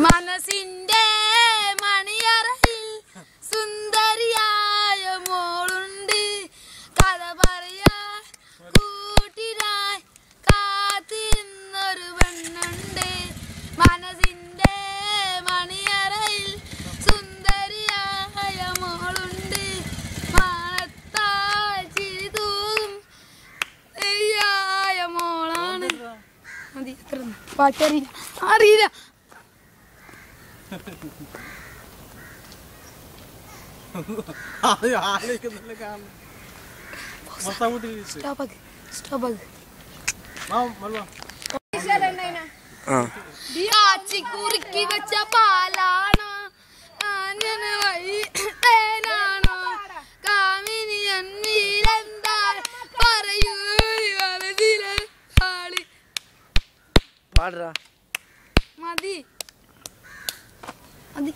മനസ്സിന്റെ മണിയറയിൽ സുന്ദരിയായ മോളുണ്ട്, കഥ പറയാൻ കൂട്ടിനായി കാത്തിരുന്നൊരു പെണ്ണുണ്ട്. മനസ്സിന്റെ മണിയറയിൽ സുന്ദരിയായ മോളുണ്ട്, മാനത്താൽ ചിരി തൂകും നെയ്യായ മോളാണ്. പാട്ടറിയില്ല, അറിയില്ല. കുറുക്കി വെച്ച പാലാണോ വഴിയാണോ കാമിനി എന്താ പറയൂ മതി മതി.